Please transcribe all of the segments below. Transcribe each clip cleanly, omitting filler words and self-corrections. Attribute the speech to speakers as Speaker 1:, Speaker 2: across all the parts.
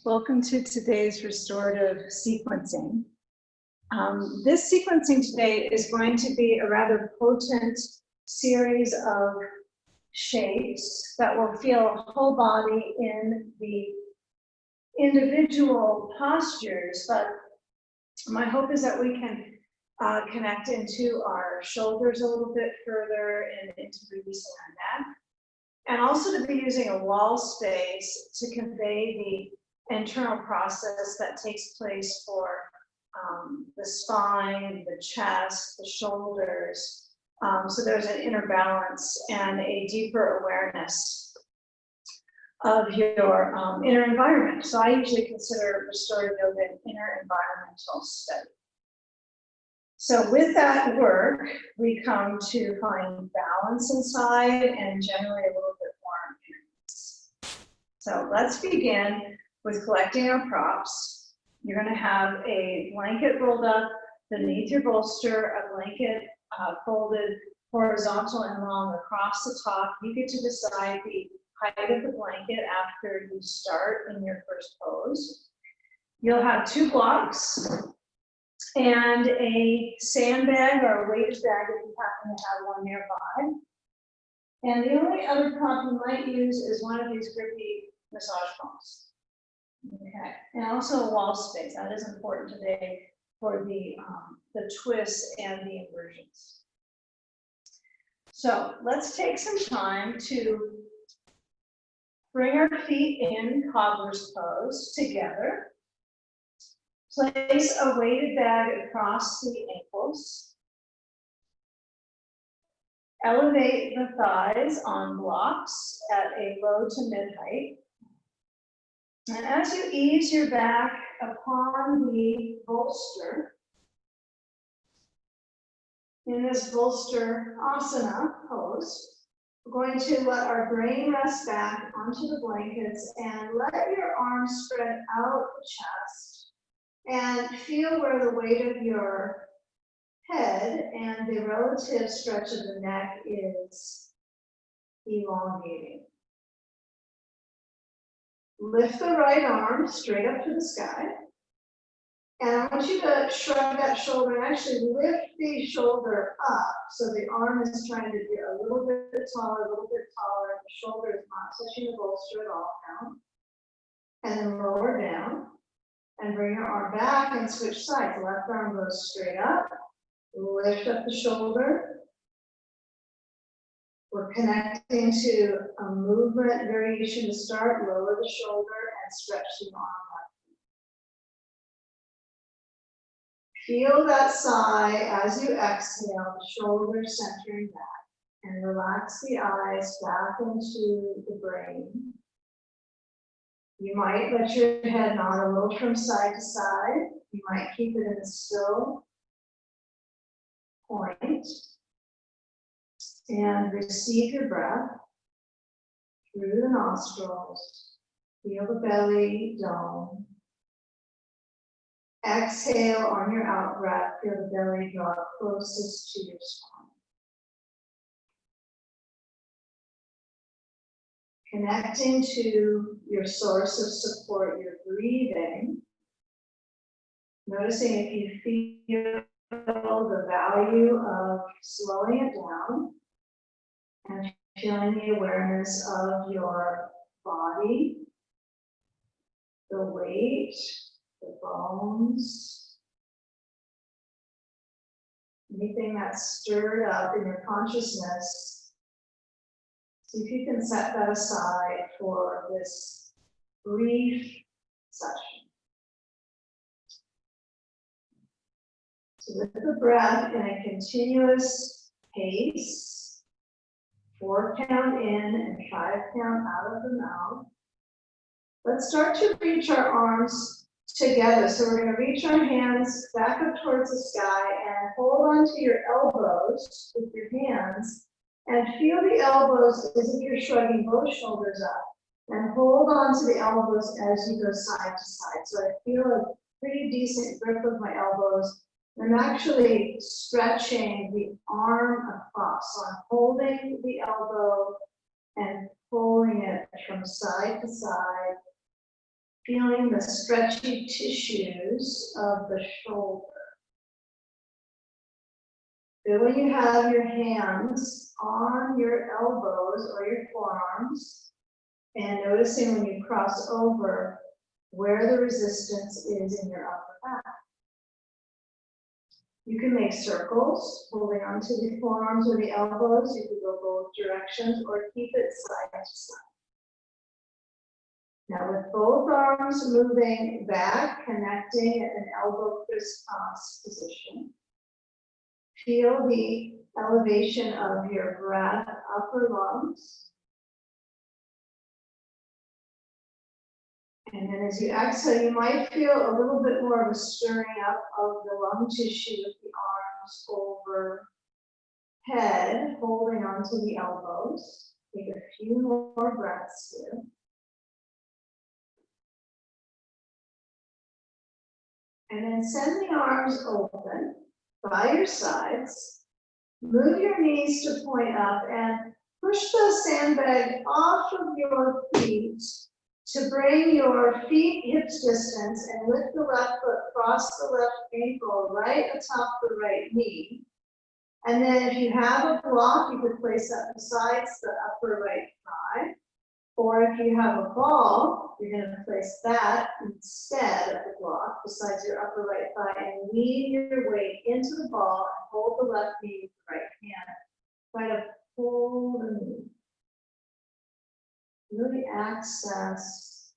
Speaker 1: Welcome to today's restorative sequencing. This sequencing today is going to be a rather potent series of shapes that will feel whole body in the individual postures, but my hope is that we can connect into our shoulders a little bit further and into releasing our neck, and also to be using a wall space to convey the internal process that takes place for the spine, the chest, the shoulders. So there's an inner balance and a deeper awareness of your inner environment. So I usually consider restorative yoga an inner environmental study. So with that work, we come to find balance inside and generally a little bit more awareness. So let's begin with collecting our props. You're going to have a blanket rolled up beneath your bolster, a blanket folded horizontal and long across the top. You get to decide the height of the blanket after you start in your first pose. You'll have 2 blocks and a sandbag or a weighted bag if you happen to have one nearby. And the only other prop you might use is one of these grippy massage balls. Okay, and also a wall space. That is important today for the twists and the inversions. So let's take some time to bring our feet in cobbler's pose together. Place a weighted bag across the ankles. Elevate the thighs on blocks at a low to mid height. And as you ease your back upon the bolster, in this bolster asana pose, we're going to let our brain rest back onto the blankets and let your arms spread out the chest and feel where the weight of your head and the relative stretch of the neck is elongating. Lift the right arm straight up to the sky. And I want you to shrug that shoulder and actually lift the shoulder up so the arm is trying to be a little bit taller, a little bit taller. The shoulder is not touching the bolster at all now. And then lower down and bring your arm back and switch sides. The left arm goes straight up. Lift up the shoulder. We're connecting to a movement variation to start. Lower the shoulder and stretch the arm up. Feel that sigh as you exhale, the shoulder centering back, and relax the eyes back into the brain. You might let your head nod a little from side to side. You might keep it in a still point. And receive your breath through the nostrils. Feel the belly dome. Exhale on your out breath. Feel the belly draw closest to your spine. Connecting to your source of support, your breathing. Noticing if you feel the value of slowing it down. And feeling the awareness of your body, the weight, the bones, anything that's stirred up in your consciousness. See if you can set that aside for this brief session. So with the breath in a continuous pace, 4 count in and 5 count out of the mouth. Let's start to reach our arms together. So we're going to reach our hands back up towards the sky and hold on to your elbows with your hands and feel the elbows as if you're shrugging both shoulders up, and hold on to the elbows as you go side to side. So I feel a pretty decent grip of my elbows. I'm actually stretching the arm across. So I'm holding the elbow and pulling it from side to side. Feeling the stretchy tissues of the shoulder. Then when you have your hands on your elbows or your forearms, and noticing when you cross over where the resistance is in your upper back. You can make circles, holding onto the forearms or the elbows. You can go both directions or keep it side to side. Now with both arms moving back, connecting at an elbow crisscross position. Feel the elevation of your breath, upper lungs. And then as you exhale, you might feel a little bit more of a stirring up of the lung tissue with the arms overhead, holding onto the elbows. Take a few more breaths here. And then send the arms open by your sides. Move your knees to point up and push the sandbag off of your feet to bring your feet hips distance and lift the left foot, cross the left ankle right atop the right knee. And then if you have a block, you could place that besides the upper right thigh. Or if you have a ball, you're going to place that instead of the block besides your upper right thigh and lean your weight into the ball and hold the left knee with the right hand. Try to pull the knee. Really access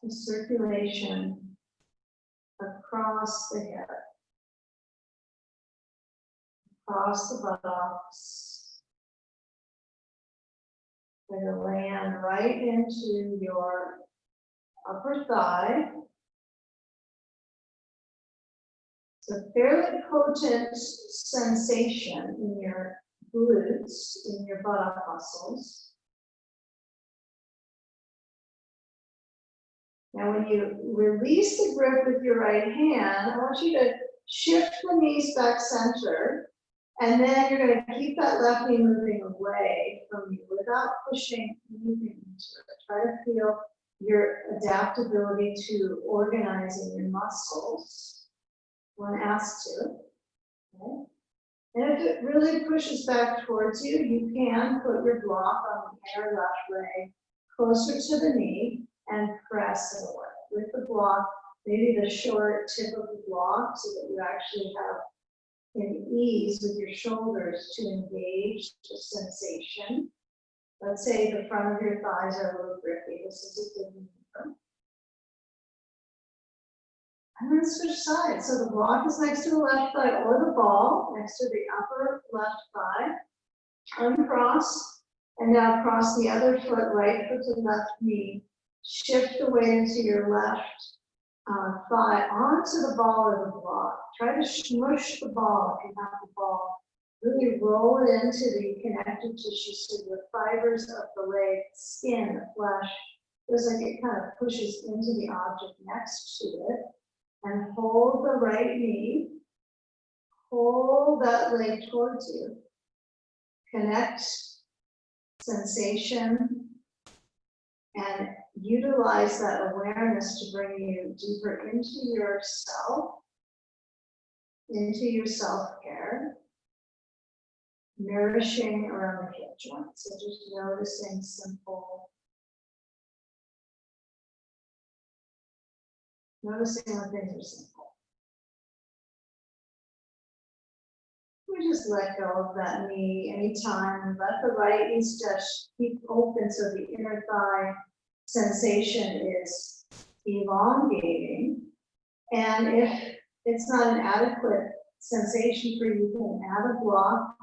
Speaker 1: the circulation across the hip, across the buttocks. Going to land right into your upper thigh. It's a fairly potent sensation in your glutes, in your buttock muscles. Now, when you release the grip with your right hand, I want you to shift the knees back center. And then you're going to keep that left knee moving away from you without pushing anything into it. Try to feel your adaptability to organizing your muscles when asked to. Okay? And if it really pushes back towards you, you can put your block on the inner left leg closer to the knee and press it away. With the block, maybe the short tip of the block so that you actually have in ease with your shoulders to engage the sensation. Let's say the front of your thighs are a little grippy. This is a good maneuver. And then switch sides. So the block is next to the left thigh or the ball, next to the upper left thigh. Uncross, and now cross the other foot, right foot to left knee. Shift the weight into your left thigh onto the ball or the block. Try to smush the ball if you have the ball. Really roll it into the connective tissue so the fibers of the leg, skin, the flesh, feels like it kind of pushes into the object next to it. And hold the right knee. Hold that leg towards you. Connect sensation and utilize that awareness to bring you deeper into yourself, into your self-care, nourishing around the hip joint. So just noticing noticing when things are simple. We just let go of that knee anytime. Let the right knee just keep open so the inner thigh sensation is elongating. And if it's not an adequate sensation for you, you can add a block.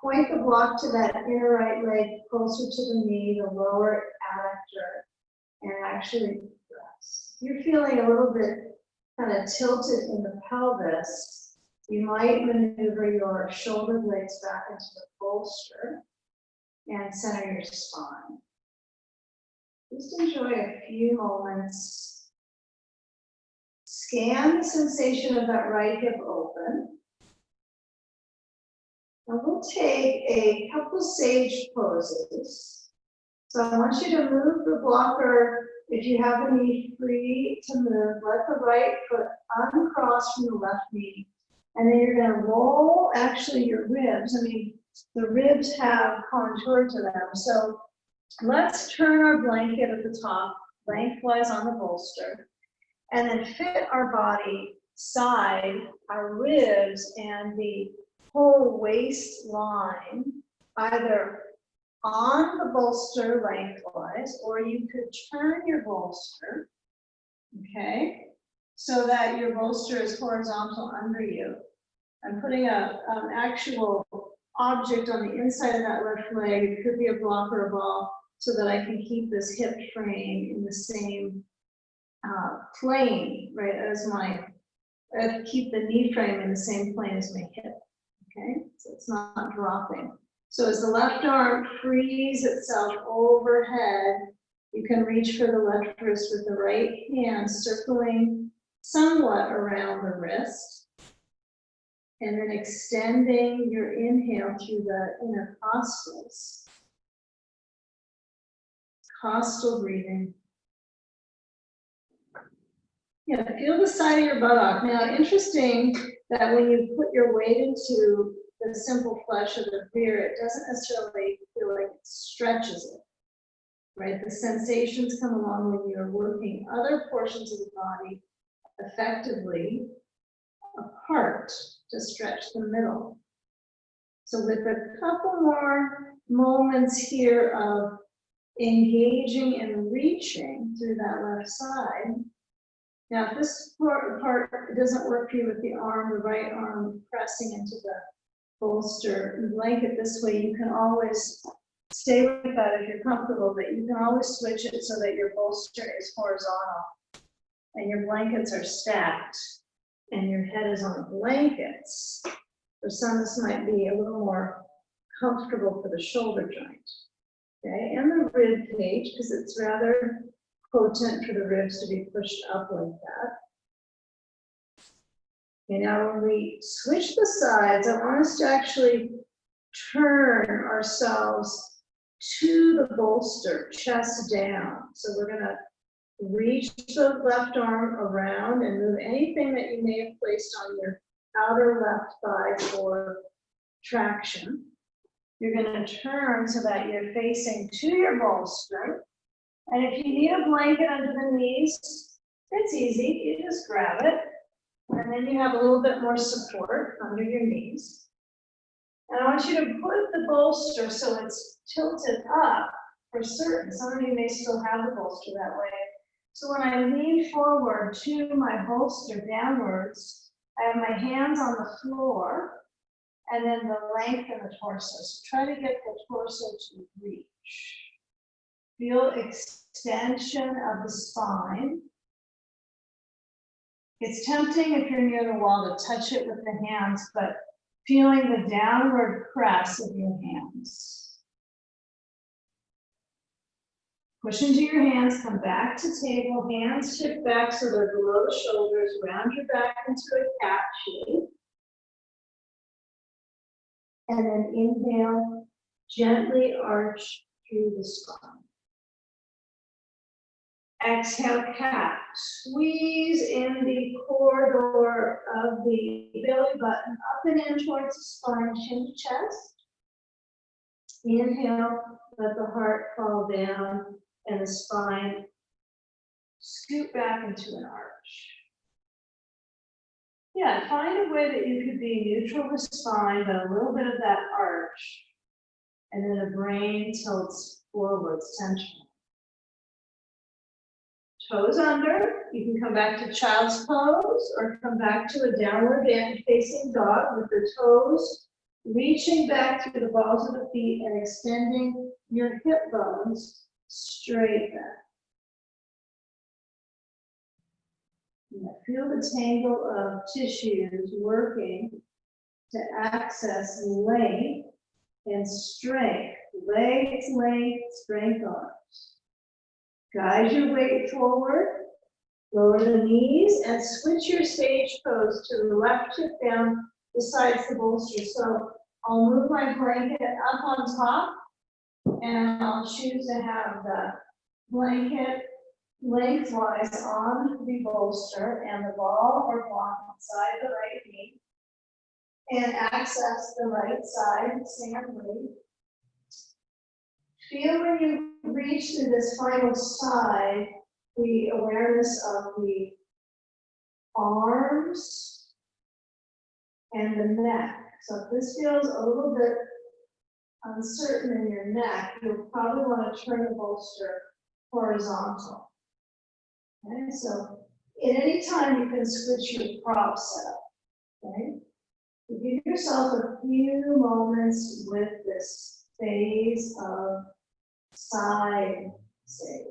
Speaker 1: Point the block to that inner right leg closer to the knee, the lower adductor, and actually press. If you're feeling a little bit kind of tilted in the pelvis, you might maneuver your shoulder blades back into the bolster and center your spine. Just enjoy a few moments. Scan the sensation of that right hip open. Now we'll take a couple sage poses. So I want you to move the blocker, if you have the knee free to move, let the right foot uncross from the left knee. And then you're gonna roll actually your ribs. I mean, the ribs have contour to them. So let's turn our blanket at the top, lengthwise on the bolster, and then fit our body side, our ribs, and the whole waistline, either on the bolster lengthwise, or you could turn your bolster, okay, so that your bolster is horizontal under you. I'm putting an actual object on the inside of that left leg. It could be a block or a ball, so that I can keep this hip frame in the same plane, right, as my, keep the knee frame in the same plane as my hip, okay? So it's not dropping. So as the left arm frees itself overhead, you can reach for the left wrist with the right hand circling somewhat around the wrist, and then extending your inhale through the intercostals. Costal breathing. Yeah, feel the side of your buttock. Now, interesting that when you put your weight into the simple flesh of the rear, it doesn't necessarily feel like it stretches it, right? The sensations come along when you're working other portions of the body effectively apart to stretch the middle. So with a couple more moments here of engaging and reaching through that left side. Now, if this part doesn't work for you with the arm, the right arm pressing into the bolster and blanket this way, you can always stay with that if you're comfortable, but you can always switch it so that your bolster is horizontal and your blankets are stacked and your head is on the blankets. For some, this might be a little more comfortable for the shoulder joint, okay, and the rib cage, because it's rather potent for the ribs to be pushed up like that. Okay, now when we switch the sides, I want us to actually turn ourselves to the bolster, chest down. So we're gonna reach the left arm around and move anything that you may have placed on your outer left thigh for traction. You're gonna turn so that you're facing to your bolster. And if you need a blanket under the knees, it's easy, you just grab it. And then you have a little bit more support under your knees. And I want you to put the bolster so it's tilted up for certain. Some of you may still have the bolster that way. So when I lean forward to my bolster downwards, I have my hands on the floor and then the length of the torso. So try to get the torso to reach. Feel extension of the spine. It's tempting if you're near the wall to touch it with the hands, but feeling the downward press of your hands. Push into your hands, come back to table, hands shift back so they're below the shoulders, round your back into a cat shape. And then inhale, gently arch through the spine. Exhale, cat. Squeeze in the corridor of the belly button up and in towards the spine, chin to chest. Inhale, let the heart fall down and the spine scoot back into an arch. Yeah, find a way that you could be neutral with spine, but a little bit of that arch. And then the brain tilts forwards, tension. Toes under, you can come back to child's pose or come back to a downward facing dog with the toes reaching back through the balls of the feet and extending your hip bones straight back. Feel the tangle of tissues working to access length and strength. Legs, length, strength arms. Guide your weight forward, lower the knees, and switch your stage pose to the left hip down besides the bolster. So I'll move my blanket up on top, And I'll choose to have the blanket lengthwise on the bolster and the ball or block inside the right knee. And access the right side, same way. Feel when you reach to this final side, the awareness of the arms and the neck. So if this feels a little bit uncertain in your neck, you'll probably want to turn the bolster horizontal. Okay, so at any time you can switch your prop setup. Okay, so give yourself a few moments with this phase of side stage.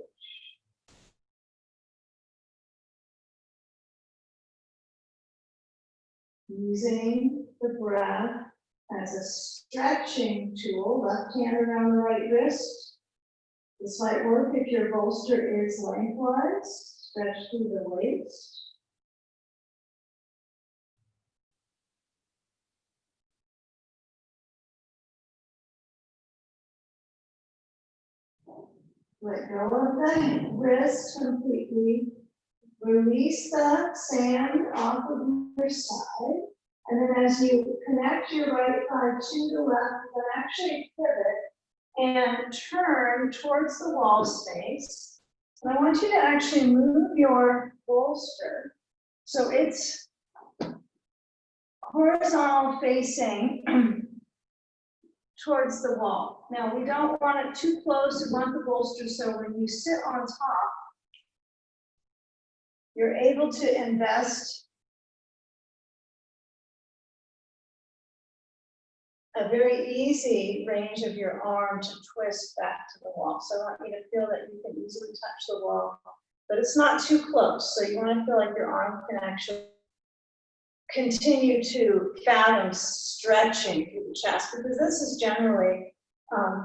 Speaker 1: Using the breath as a stretching tool, left hand around the right wrist. This might work if your bolster is lengthwise, stretch through the waist. Let go of the wrist completely. Release the sand off of your side. And then as you connect your right thigh to the left, you can actually pivot and turn towards the wall space. And I want you to actually move your bolster so it's horizontal facing towards the wall. Now, we don't want it too close to want the bolster, so when you sit on top, you're able to invest a very easy range of your arm to twist back to the wall. So I want you to feel that you can easily touch the wall, but it's not too close. So you want to feel like your arm can actually continue to fathom stretching through the chest, because this is generally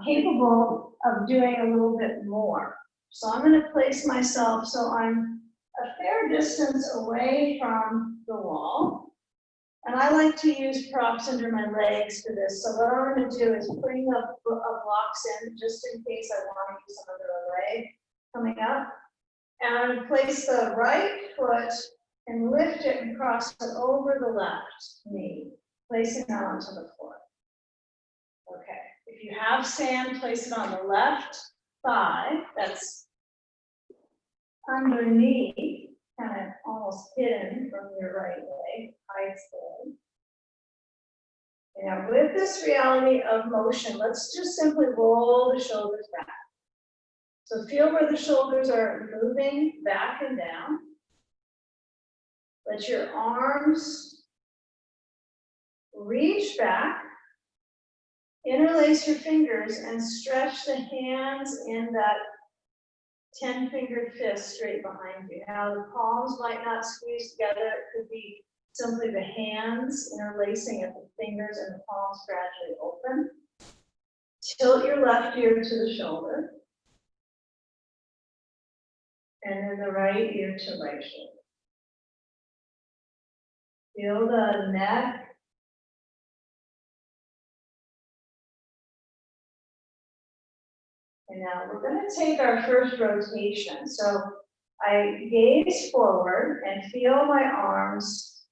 Speaker 1: capable of doing a little bit more. So I'm going to place myself so I'm a fair distance away from the wall. And I like to use props under my legs for this. So what I'm going to do is bring up blocks in just in case I want to use some other leg coming up. And I'm going to place the right foot and lift it and cross it over the left knee, placing it onto the floor. Okay. If you have sand, place it on the left thigh. That's underneath, kind of almost hidden from your right leg, hides the leg. Now, with this reality of motion, let's just simply roll the shoulders back. So feel where the shoulders are moving back and down. Let your arms reach back, interlace your fingers, and stretch the hands in that 10-fingered fist straight behind you. Now, the palms might not squeeze together. It could be simply the hands interlacing at the fingers and the palms gradually open. Tilt your left ear to the shoulder. And then the right ear to right shoulder. Feel the neck. And now we're going to take our first rotation. So I gaze forward and feel my arms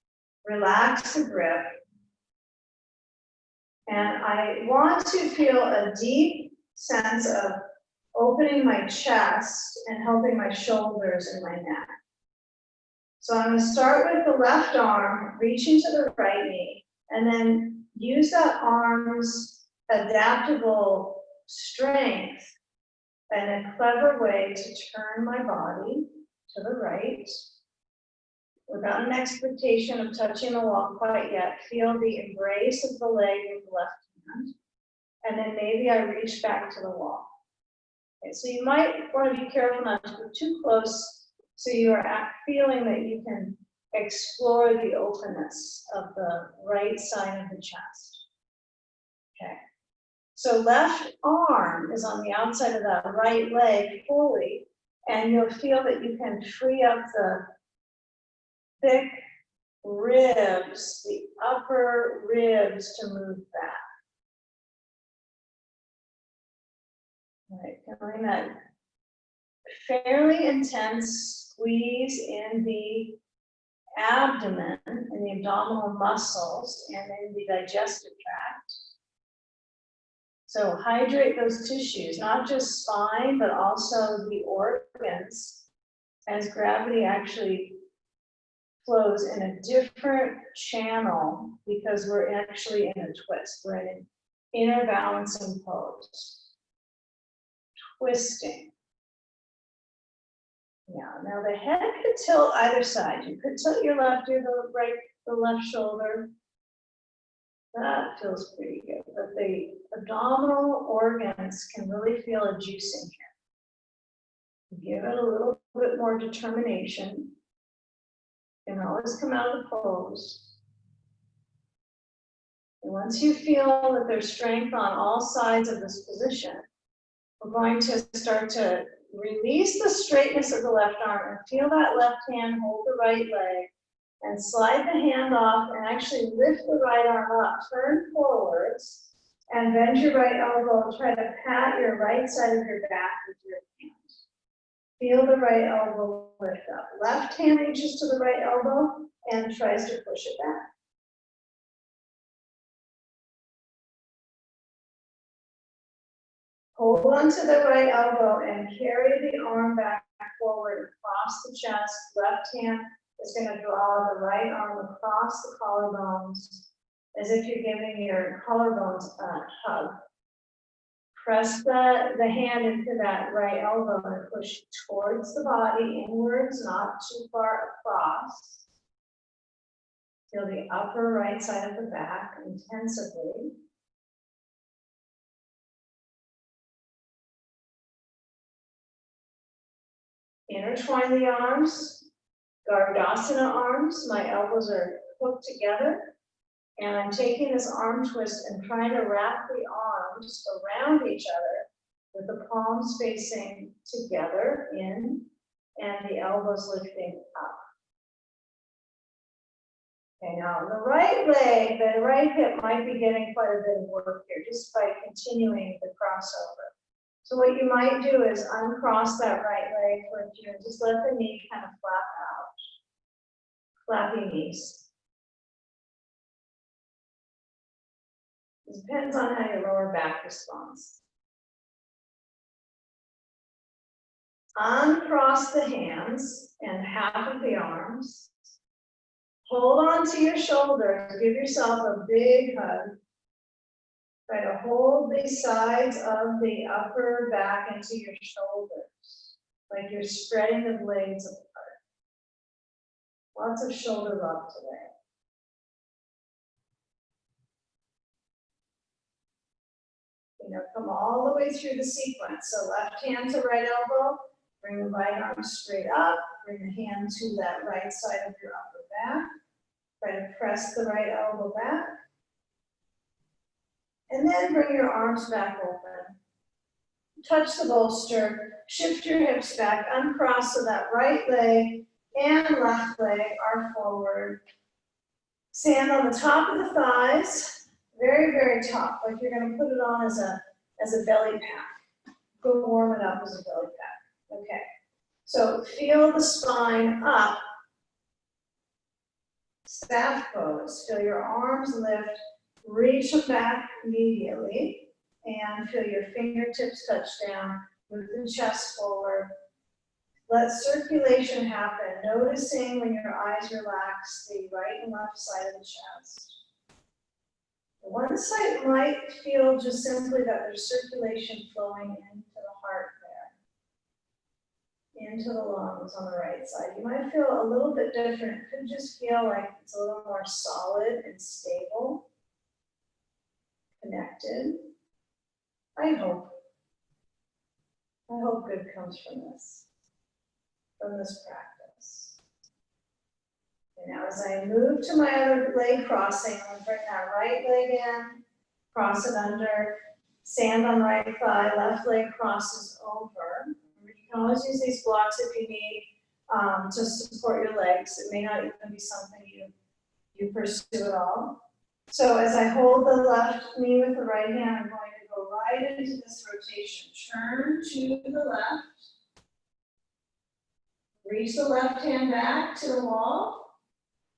Speaker 1: relax the grip. And I want to feel a deep sense of opening my chest and helping my shoulders and my neck. So I'm going to start with the left arm, reaching to the right knee, and then use that arm's adaptable strength in a clever way to turn my body to the right without an expectation of touching the wall quite yet. Feel the embrace of the leg with the left hand, and then maybe I reach back to the wall. Okay, so you might want to be careful not to go too close, so you are feeling that you can explore the openness of the right side of the chest. Okay. So left arm is on the outside of that right leg fully, and you'll feel that you can free up the thick ribs, the upper ribs to move back. All right, feeling that fairly intense squeeze in the abdomen and the abdominal muscles and in the digestive tract. So hydrate those tissues, not just spine, but also the organs, as gravity actually flows in a different channel because we're actually in a twist. We're in an inner balancing pose. Twisting. Yeah, now the head could tilt either side. You could tilt your left or the right, the left shoulder. That feels pretty good. But the abdominal organs can really feel a juicing here. Give it a little bit more determination. You can always come out of the pose. And once you feel that there's strength on all sides of this position, we're going to start to release the straightness of the left arm and feel that left hand hold the right leg and slide the hand off and actually lift the right arm up, turn forwards and bend your right elbow and try to pat your right side of your back with your hand. Feel the right elbow lift up. Left hand reaches to the right elbow and tries to push it back. Hold on to the right elbow and carry the arm back forward across the chest. Left hand is going to draw the right arm across the collarbones as if you're giving your collarbones a hug. Press the hand into that right elbow and push towards the body, inwards, not too far across. Feel the upper right side of the back intensively. Intertwine the arms, Gardasana arms. My elbows are hooked together. And I'm taking this arm twist and trying to wrap the arms around each other with the palms facing together in and the elbows lifting up. Okay, now the right leg, the right hip might be getting quite a bit of work here just by continuing the crossover. So what you might do is uncross that right leg for a few and just let the knee kind of flap out. Flappy knees. It depends on how your lower back responds. Uncross the hands and half of the arms. Hold on to your shoulders. Give yourself a big hug. Try to hold the sides of the upper back into your shoulders, like you're spreading the blades apart. Lots of shoulder love today. You know, come all the way through the sequence. So left hand to right elbow, bring the right arm straight up, bring the hand to that right side of your upper back. Try to press the right elbow back. And then bring your arms back open. Touch the bolster, shift your hips back, uncross so that right leg and left leg are forward. Stand on the top of the thighs, very, very top, like you're going to put it on as a belly pack. Go warm it up as a belly pack. Okay. So feel the spine up. Staff pose. Feel your arms lift. Reach them back immediately and feel your fingertips touch down. Move the chest forward. Let circulation happen, noticing when your eyes relax the right and left side of the chest. One side might feel just simply that there's circulation flowing into the heart there, into the lungs on the right side. You might feel a little bit different. It could just feel like it's a little more solid and stable. Connected. I hope good comes from this practice. And now as I move to my other leg crossing, I'm going to bring that right leg in, cross it under, stand on right thigh, left leg crosses over. You can always use these blocks if you need to support your legs. It may not even be something you pursue at all. So as I hold the left knee with the right hand, I'm going to go right into this rotation. Turn to the left. Reach the left hand back to the wall.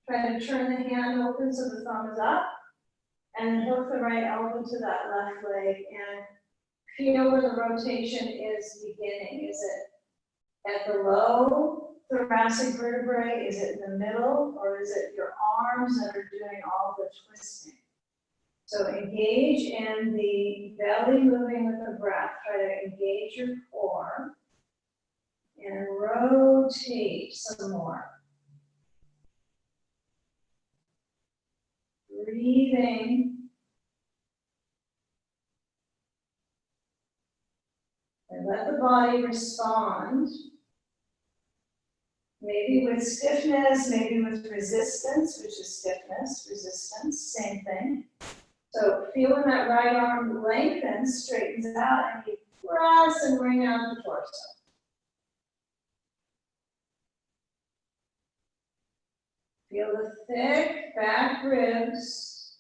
Speaker 1: Try to turn the hand open so the thumb is up. And hook the right elbow to that left leg and feel where the rotation is beginning. Is it at the low thoracic vertebrae? Is it in the middle? Or is it your arms that are doing all the twisting? So engage in the belly moving with the breath. Try to engage your core and rotate some more. Breathing. And let the body respond. Maybe with stiffness, maybe with resistance, which is stiffness, resistance, same thing. So feel when that right arm lengthens, straightens out, and you press and bring out the torso. Feel the thick back ribs.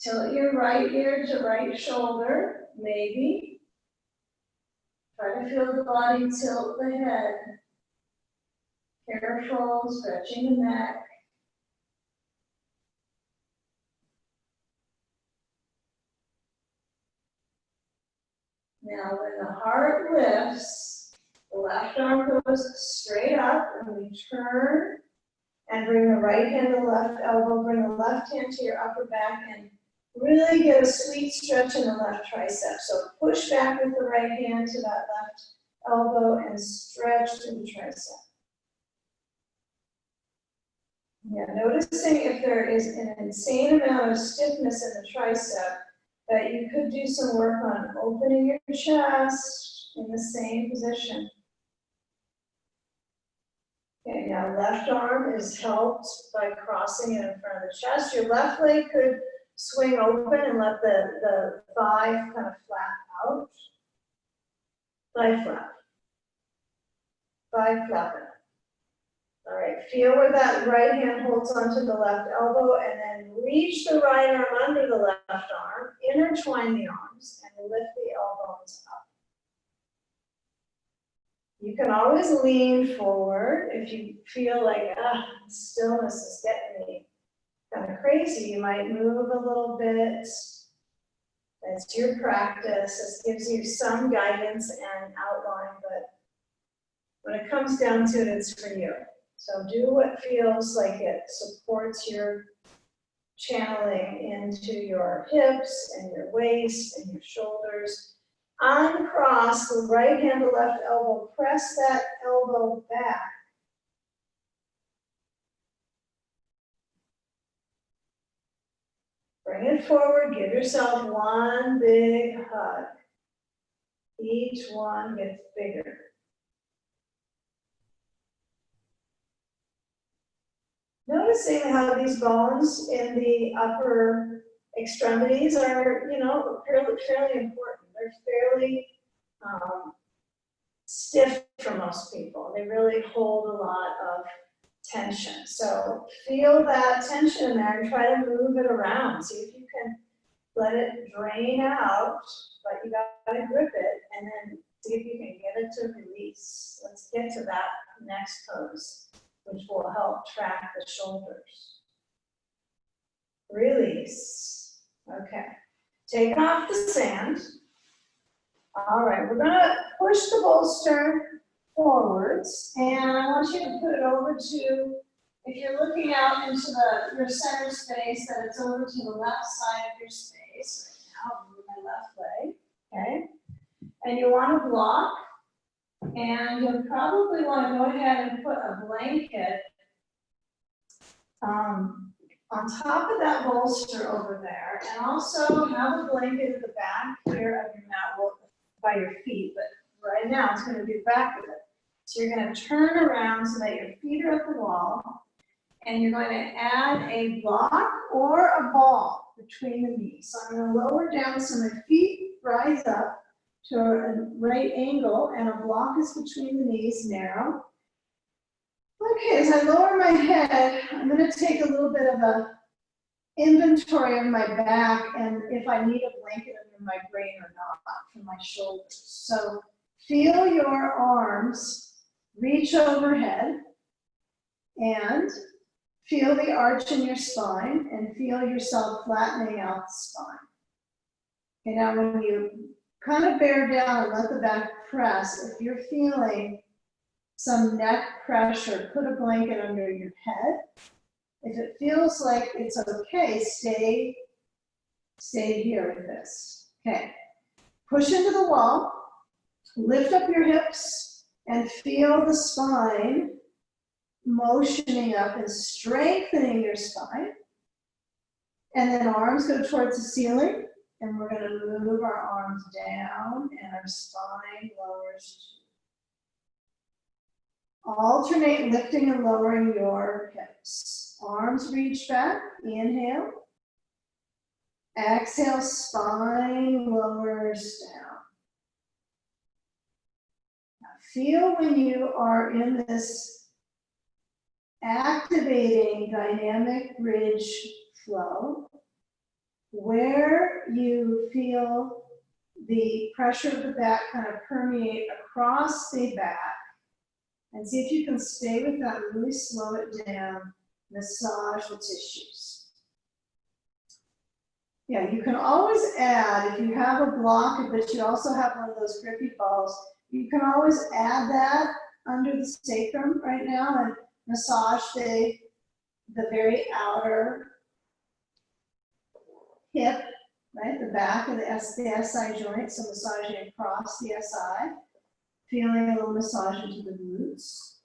Speaker 1: Tilt your right ear to right shoulder, maybe. Try to feel the body tilt the head. Careful, stretching the neck. Now, when the heart lifts, the left arm goes straight up, and we turn and bring the right hand to the left elbow, bring the left hand to your upper back, and really get a sweet stretch in the left tricep. So push back with the right hand to that left elbow and stretch to the tricep. Yeah, noticing if there is an insane amount of stiffness in the tricep, that you could do some work on opening your chest in the same position. Okay, now left arm is helped by crossing it in front of the chest. Your left leg could swing open and let the thigh kind of flap out. Thigh flap. Thigh flapping. All right, feel where that right hand holds onto the left elbow, and then reach the right arm under the left arm, intertwine the arms, and lift the elbows up. You can always lean forward if you feel like, stillness is getting me kind of crazy. You might move a little bit. That's your practice. This gives you some guidance and outline, but when it comes down to it, it's for you. So do what feels like it supports your channeling into your hips and your waist and your shoulders. Uncross the right hand to left elbow. Press that elbow back. Bring it forward. Give yourself one big hug. Each one gets bigger. Noticing how these bones in the upper extremities are, fairly important. They're fairly stiff for most people. They really hold a lot of tension. So feel that tension in there and try to move it around. See if you can let it drain out, but you gotta grip it, and then see if you can get it to release. Let's get to that next pose, which will help track the shoulders. Release. Okay. Take off the sand. All right, we're gonna push the bolster forwards, and I want you to put it over to, if you're looking out into your center space, that it's over to the left side of your space. Right now, I'll move my left leg, okay? And you want to block, and you'll probably want to go ahead and put a blanket on top of that bolster over there, and also have a blanket at the back here of your mat, well, by your feet, but right now it's going to be back of it. So you're going to turn around so that your feet are at the wall, and you're going to add a block or a ball between the knees. So I'm going to lower down so my feet rise up to a right angle, and a block is between the knees, narrow. Okay, as I lower my head, I'm going to take a little bit of a inventory of my back and if I need a blanket under my brain or not for my shoulders. So feel your arms reach overhead and feel the arch in your spine and feel yourself flattening out the spine. Okay, now when you kind of bear down and let the back press, if you're feeling some neck pressure, put a blanket under your head. If it feels like it's okay, stay here with this. Okay, push into the wall, lift up your hips, and feel the spine motioning up and strengthening your spine. And then arms go towards the ceiling, and we're gonna move our arms down and our spine lowers. Alternate lifting and lowering your hips. Arms reach back, inhale. Exhale, spine lowers down. Now feel when you are in this activating dynamic bridge flow, where you feel the pressure of the back kind of permeate across the back. And see if you can stay with that, really slow it down, massage the tissues. Yeah, you can always add, if you have a block, but you also have one of those grippy balls, you can always add that under the sacrum right now and massage the very outer hip, right? The back of the SI joint, so massaging across the SI. Feeling a little massage into the glutes.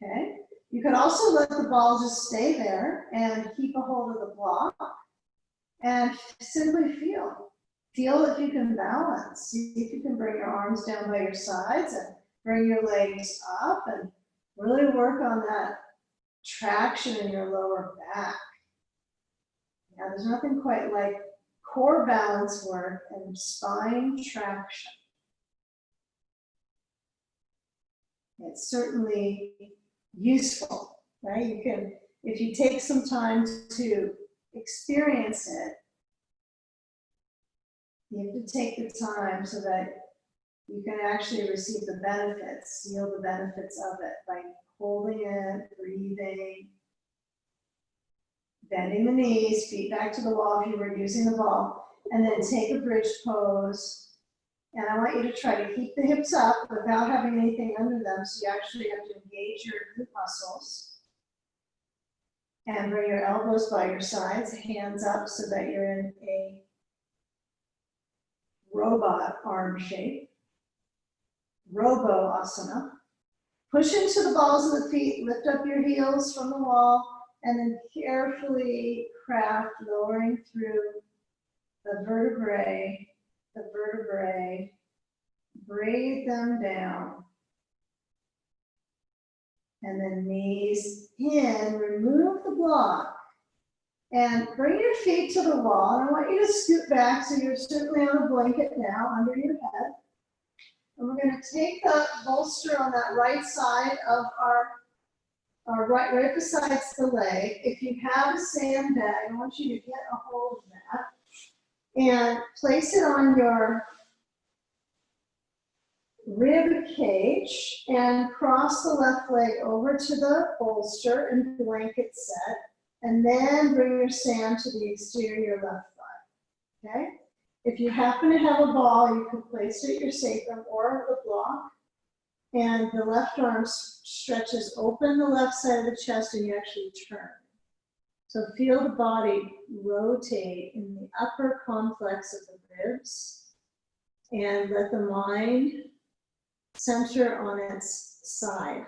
Speaker 1: Okay. You can also let the ball just stay there and keep a hold of the block and simply feel. Feel if you can balance. See if you can bring your arms down by your sides and bring your legs up and really work on that traction in your lower back. Yeah, there's nothing quite like core balance work and spine traction. It's certainly useful, right? You can, if you take some time to experience it, you have to take the time so that you can actually receive the benefits, feel the benefits of it by holding it, breathing, bending the knees, feet back to the wall if you were using the ball, and then take a bridge pose. And I want you to try to keep the hips up without having anything under them, so you actually have to engage your glute muscles. And bring your elbows by your sides, hands up so that you're in a robot arm shape. Robo asana. Push into the balls of the feet, lift up your heels from the wall, and then carefully craft lowering through the vertebrae, braid them down. And then knees in, remove the block. And bring your feet to the wall. And I want you to scoot back so you're certainly on a blanket now under your head. And we're going to take the bolster on that right side of our right beside the leg. If you have a sandbag, I want you to get a hold of that and place it on your rib cage and cross the left leg over to the bolster and blanket set, and then bring your sand to the exterior left thigh, okay? If you happen to have a ball, you can place it at your sacrum or the block, and the left arm stretches open the left side of the chest and you actually turn. So feel the body rotate in the upper complex of the ribs and let the mind center on its side.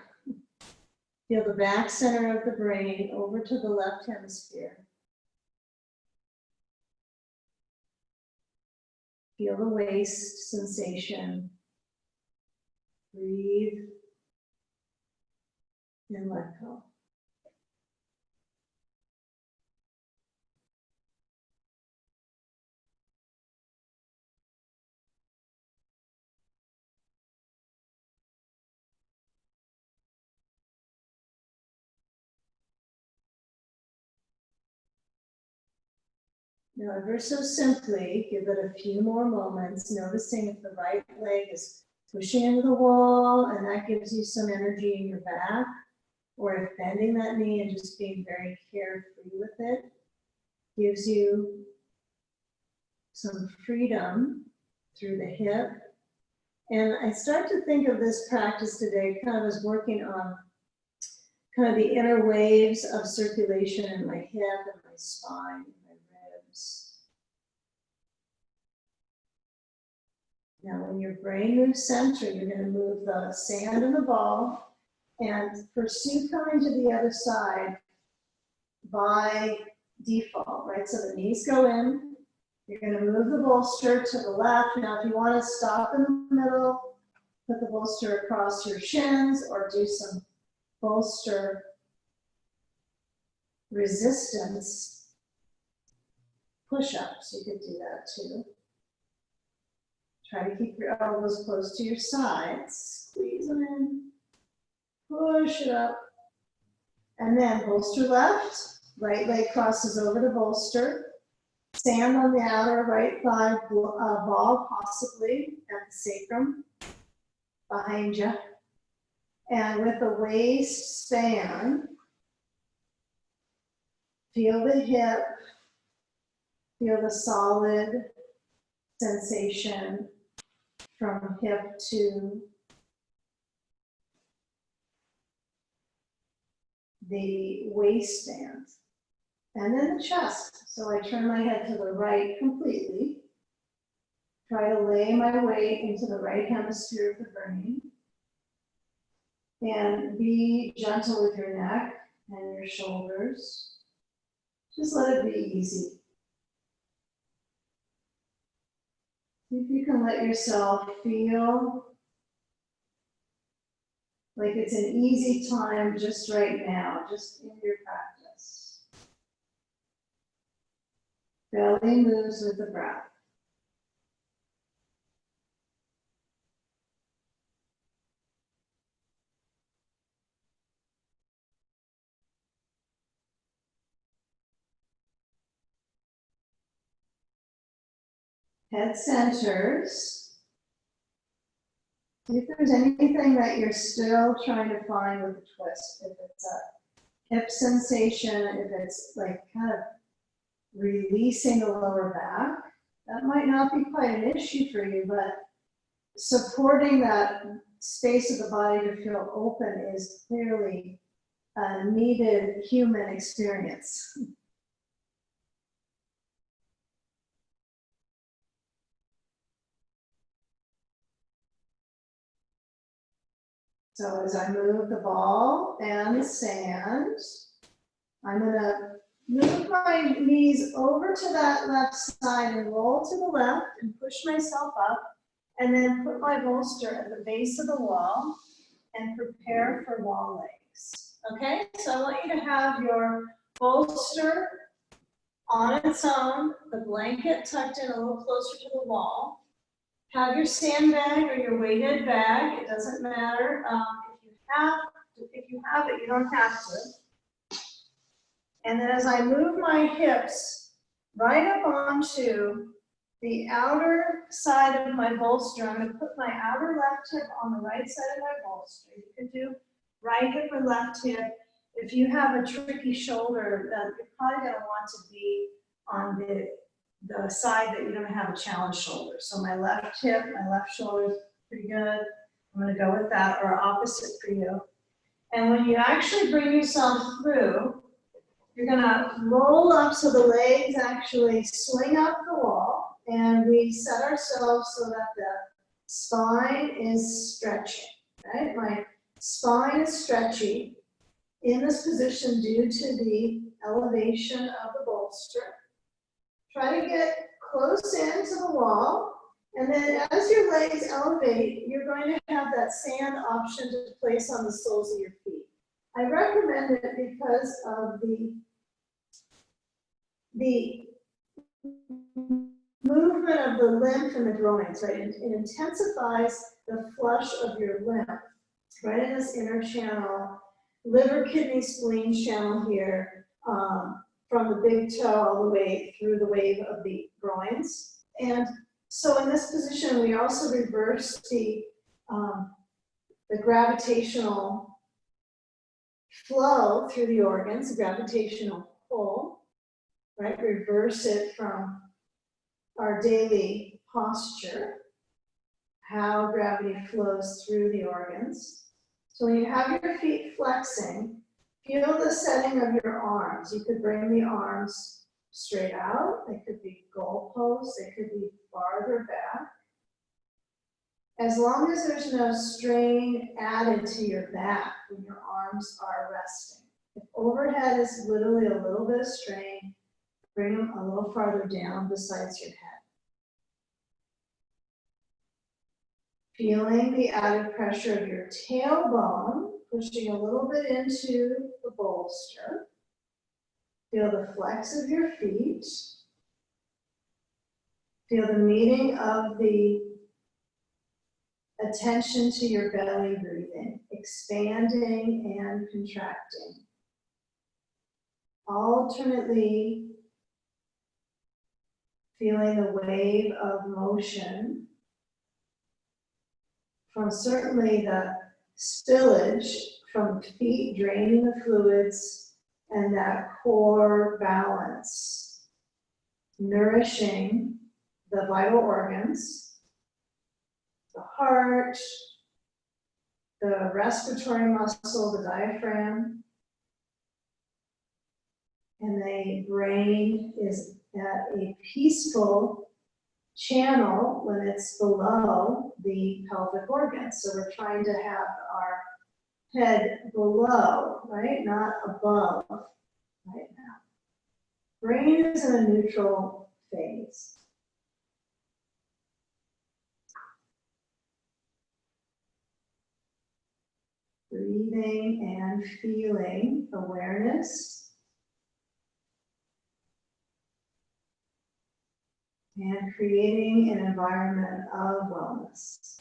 Speaker 1: Feel the back center of the brain over to the left hemisphere. Feel the waist sensation. Breathe and let go.
Speaker 2: Now, ever so simply, give it a few more moments, noticing if the right leg is pushing into the wall, and that gives you some energy in your back, or if bending that knee and just being very carefree with it gives you some freedom through the hip. And I start to think of this practice today kind of as working on kind of the inner waves of circulation in my hip and my spine and my ribs. Now, when your brain moves center, you're going to move the sand and the ball and pursue coming to the other side by default, right? So the knees go in. You're going to move the bolster to the left. Now, if you want to stop in the middle, put the bolster across your shins or do some bolster resistance push-ups. You could do that too. Try to keep your elbows close to your sides. Squeeze them in. Push it up. And then bolster left. Right leg crosses over to bolster. Sand on the outer right thigh, ball possibly at the sacrum behind you. And with the waist span, feel the hip, feel the solid sensation from hip to the waistband. And then the chest. So I turn my head to the right completely. Try to lay my weight into the right hemisphere of the brain. And be gentle with your neck and your shoulders. Just let it be easy. If you can let yourself feel like it's an easy time just right now, just in your practice. Belly moves with the breath. Head centers. See if there's anything that you're still trying to find with the twist. If it's a hip sensation, if it's like kind of releasing the lower back, that might not be quite an issue for you, but supporting that space of the body to feel open is clearly a needed human experience. So as I move the ball and the sand, I'm going to move my knees over to that left side and roll to the left and push myself up, and then put my bolster at the base of the wall and prepare for wall legs. Okay, so I want you to have your bolster on its own, the blanket tucked in a little closer to the wall. Have your sandbag or your weighted bag, it doesn't matter. If you have it, you don't have to. And then as I move my hips right up onto the outer side of my bolster, I'm going to put my outer left hip on the right side of my bolster. You can do right hip or left hip. If you have a tricky shoulder, you're probably going to want to be on the side that you're going to have a challenge shoulder. So my left hip, my left shoulder is pretty good. I'm going to go with that, or opposite for you. And when you actually bring yourself through, you're going to roll up so the legs actually swing up the wall, and we set ourselves so that the spine is stretching, right? My spine is stretchy in this position due to the elevation of the bolster. Try to get close into the wall, and then as your legs elevate, you're going to have that sand option to place on the soles of your feet. I recommend it because of the movement of the lymph in the groins, right? It intensifies the flush of your lymph, right in this inner channel, liver, kidney, spleen channel here. from the big toe all the way through the wave of the groins. And so in this position, we also reverse the gravitational flow through the organs, the gravitational pull, right? Reverse it from our daily posture, how gravity flows through the organs. So when you have your feet flexing, feel the setting of your arms. You could bring the arms straight out. They could be goalposts. They could be farther back. As long as there's no strain added to your back when your arms are resting. If overhead is literally a little bit of strain, bring them a little farther down besides your head. Feeling the added pressure of your tailbone, pushing a little bit into the bolster. Feel the flex of your feet. Feel the meeting of the attention to your belly breathing, expanding and contracting. Alternately, feeling the wave of motion from certainly the spillage from feet draining the fluids and that core balance, nourishing the vital organs, the heart, the respiratory muscle, the diaphragm, and the brain is at a peaceful channel when it's below the pelvic organs. So we're trying to have our head below, right? Not above right now. Brain is in a neutral phase. Breathing and feeling awareness. And creating an environment of wellness.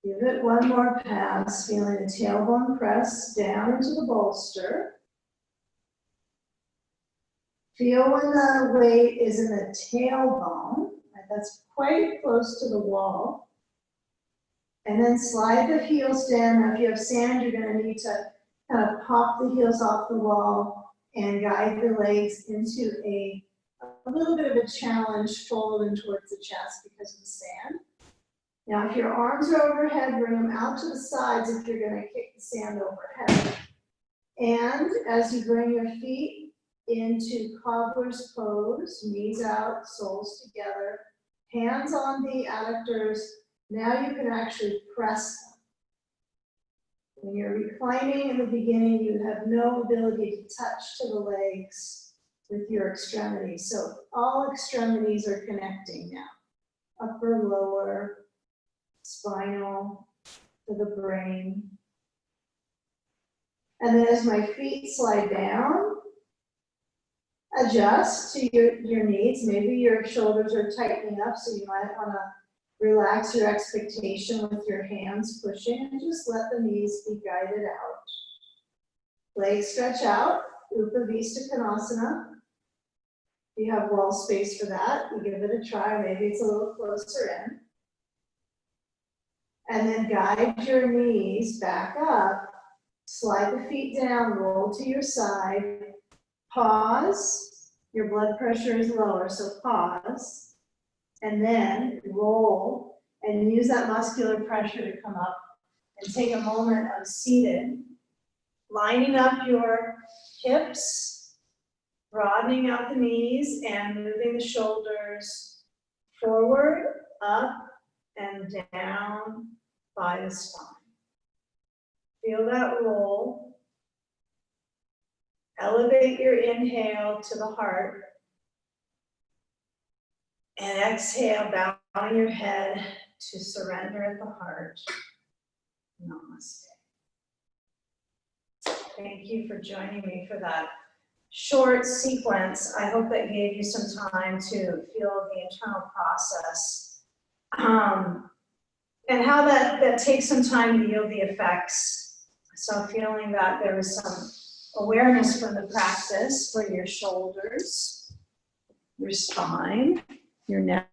Speaker 2: Give it one more pass, feeling the tailbone press down into the bolster. Feel when the weight is in the tailbone, right? That's quite close to the wall. And then slide the heels down. Now if you have sand, you're going to need to kind of pop the heels off the wall and guide the legs into a little bit of a challenge, folding towards the chest because of the sand. Now if your arms are overhead, bring them out to the sides if you're going to kick the sand overhead. And as you bring your feet into cobbler's pose, knees out, soles together, hands on the adductors. Now you can actually press them. When you're reclining in the beginning, you have no ability to touch to the legs with your extremities. So all extremities are connecting now. Upper, lower, spinal, to the brain. And then as my feet slide down, adjust to your needs. Maybe your shoulders are tightening up, so you might want to relax your expectation with your hands pushing and just let the knees be guided out. Legs stretch out, Upavista Konasana. If you have wall space for that, you give it a try. Maybe it's a little closer in. And then guide your knees back up. Slide the feet down, roll to your side. Pause. Your blood pressure is lower, so pause. And then roll and use that muscular pressure to come up and take a moment of seated, lining up your hips, broadening out the knees and moving the shoulders forward, up, and down by the spine. Feel that roll. Elevate your inhale to the heart. And exhale, bowing your head to surrender at the heart. Namaste. Thank you for joining me for that short sequence. I hope that gave you some time to feel the internal process.
Speaker 1: And how that takes some time to yield the effects. So feeling that there is some awareness from the practice for your shoulders, your spine, your neck,